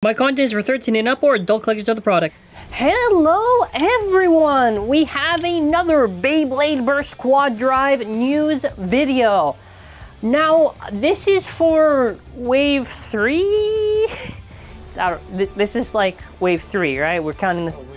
My content is for 13 and up or adult collectors of the product. Hello everyone! We have another Beyblade Burst Quad Drive news video. Now, this is for Wave 3? This is like Wave 3, right? We're counting this.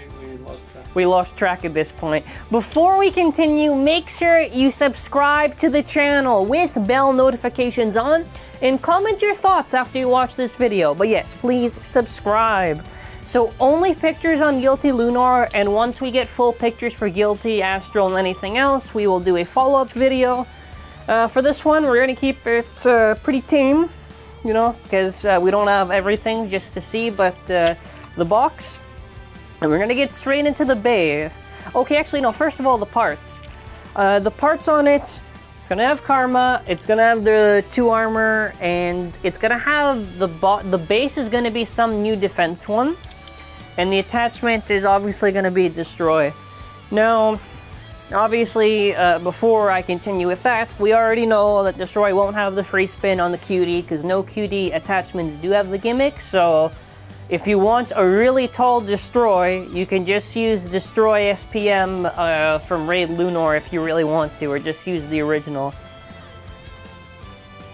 We lost track at this point. Before we continue, make sure you subscribe to the channel with bell notifications on and comment your thoughts after you watch this video. But yes, please subscribe. So only pictures on Guilty Lunar, and once we get full pictures for Guilty, Astral, and anything else, we will do a follow-up video. For this one, we're gonna keep it pretty tame, you know, because we don't have everything just to see, but the box. And we're gonna get straight into the bay. Okay, actually no, first of all, the parts. The parts on it, it's gonna have Karma, it's gonna have the 2 armor, and it's gonna have the base is gonna be some new defense one. And the attachment is obviously gonna be Destroy. Now, obviously, before I continue with that, we already know that Destroy won't have the free spin on the QD, because no QD attachments do have the gimmick, so if you want a really tall Destroy, you can just use Destroy SPM from Raid Lunar if you really want to, or just use the original.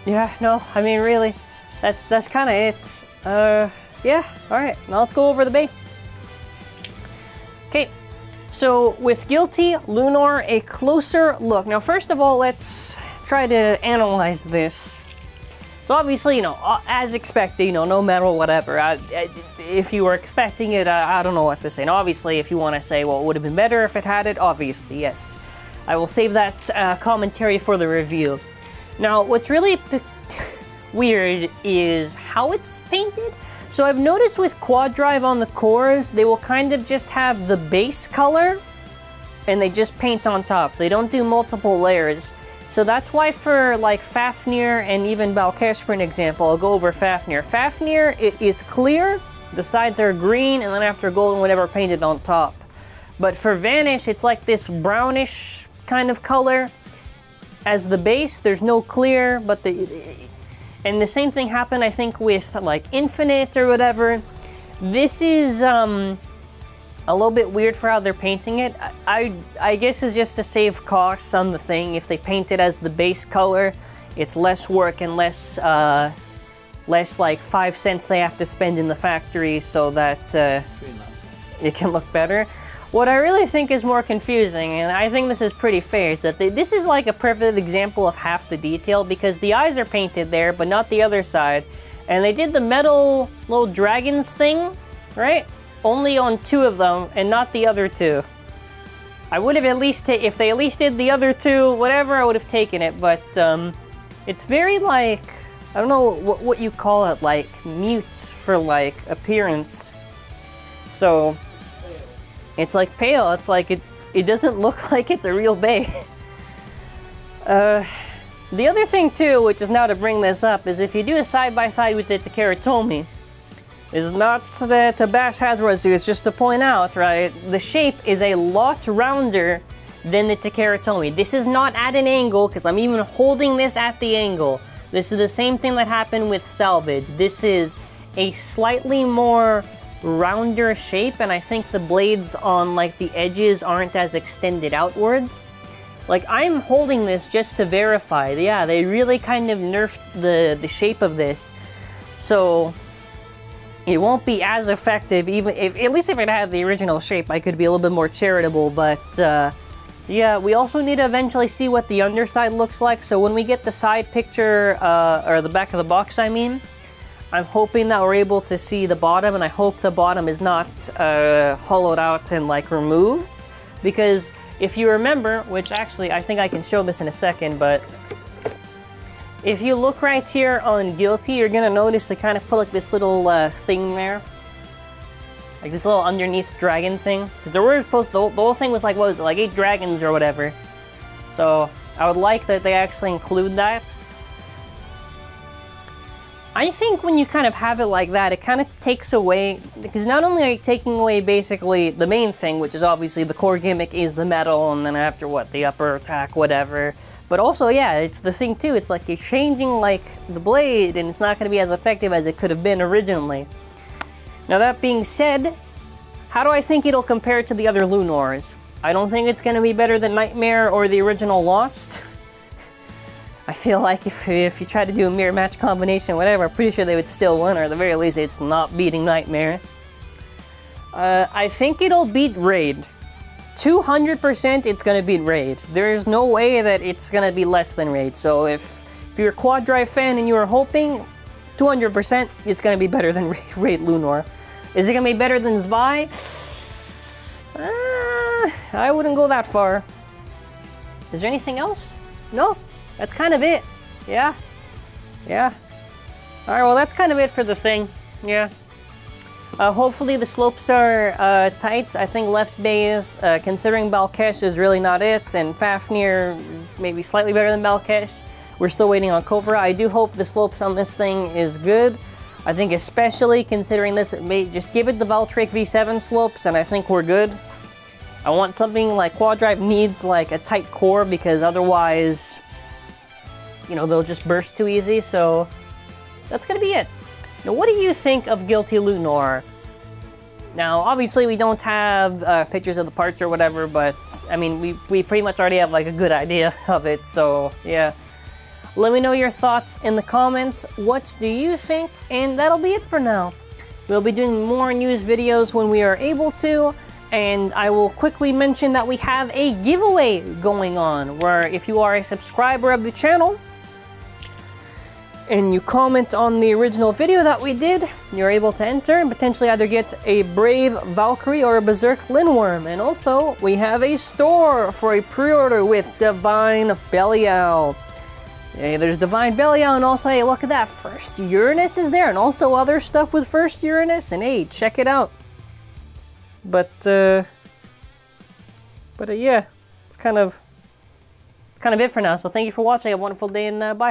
Yeah, no, I mean really, that's kind of it. Yeah, alright, now let's go over the bay. Okay, so with Guilty Lunar, a closer look. Now first of all, let's try to analyze this. So obviously, you know, as expected, you know, no matter whatever, if you were expecting it, I don't know what to say. And obviously, if you want to say, well, it would have been better if it had it, obviously, yes. I will save that commentary for the review. Now, what's really weird is how it's painted. So I've noticed with Quad Drive on the cores, they will kind of just have the base color, and they just paint on top. They don't do multiple layers. So that's why for like Fafnir and even Balkesh, for an example, I'll go over Fafnir. Fafnir, it is clear, the sides are green, and then after gold and whatever painted on top. But for Vanish, it's like this brownish kind of color. As the base, there's no clear, but and the same thing happened, I think, with like Infinite or whatever. This is a little bit weird for how they're painting it. I guess it's just to save costs on the thing. If they paint it as the base color, it's less work and less like 5 cents they have to spend in the factory so that it can look better. What I really think is more confusing, and I think this is pretty fair, is that this is like a perfect example of half the detail, because the eyes are painted there, but not the other side. And they did the metal little dragons thing, right? Only on 2 of them, and not the other 2. I would have at least, if they at least did the other 2, whatever, I would have taken it, but it's very like, I don't know what you call it, like mute for like appearance. So, it's like pale, it's like it doesn't look like it's a real bay. The other thing too, which is now to bring this up, is if you do a side-by-side with the Takara Tomy, is not to bash Hasbro, it's just to point out, right, the shape is a lot rounder than the Takara Tomy. This is not at an angle, because I'm even holding this at the angle. This is the same thing that happened with Salvage. This is a slightly more rounder shape, and I think the blades on like the edges aren't as extended outwards. Like, I'm holding this just to verify. Yeah, they really kind of nerfed the shape of this. So it won't be as effective, even if, at least if it had the original shape, I could be a little bit more charitable, but yeah, we also need to eventually see what the underside looks like, so when we get the side picture, or the back of the box, I mean, I'm hoping that we're able to see the bottom, and I hope the bottom is not hollowed out and like removed, because if you remember, which actually I think I can show this in a second, but if you look right here on Guilty, you're gonna notice they kind of put like this little thing there. Like this little underneath dragon thing. Because they were supposed to, the whole thing was like, what was it, like 8 dragons or whatever. So I would like that they actually include that. I think when you kind of have it like that, it kind of takes away, because not only are you taking away basically the main thing, which is obviously the core gimmick is the metal, and then after what, the upper attack, whatever. But also, yeah, it's the thing too, it's like you're changing like the blade, and it's not going to be as effective as it could have been originally. Now that being said, how do I think it'll compare to the other Lunars? I don't think it's going to be better than Nightmare or the original Lost. I feel like if you try to do a mirror match combination, whatever, I'm pretty sure they would still win, or at the very least it's not beating Nightmare. I think it'll beat Raid. 200% it's going to beat Raid. There's no way that it's going to be less than Raid. So if you're a Quad Drive fan and you were hoping, 200% it's going to be better than Raid Lunar. Is it going to be better than Zwei? I wouldn't go that far. Is there anything else? No, that's kind of it. Yeah. Alright, well that's kind of it for the thing. Yeah. Hopefully the slopes are tight. I think left base, considering Balkesh, is really not it, and Fafnir is maybe slightly better than Balkesh. We're still waiting on Cobra. I do hope the slopes on this thing is good. I think especially considering this, it may just give it the Valtryek V7 slopes, and I think we're good. I want something like Quad Drive needs like a tight core, because otherwise, you know, they'll just burst too easy, so that's gonna be it. Now, what do you think of Guilty Lunar? Now, obviously, we don't have pictures of the parts or whatever, but, I mean, we pretty much already have, like, a good idea of it, so, yeah. Let me know your thoughts in the comments. What do you think? And that'll be it for now. We'll be doing more news videos when we are able to, and I will quickly mention that we have a giveaway going on, where if you are a subscriber of the channel, and you comment on the original video that we did, you're able to enter and potentially either get a Brave Valkyrie or a Berserk Lindworm. And also, we have a store for a pre-order with Divine Belial. Hey, there's Divine Belial, and also, hey, look at that, First Uranus is there, and also other stuff with First Uranus, and hey, check it out. But yeah, it's kind of it for now, so thank you for watching, have a wonderful day, and bye.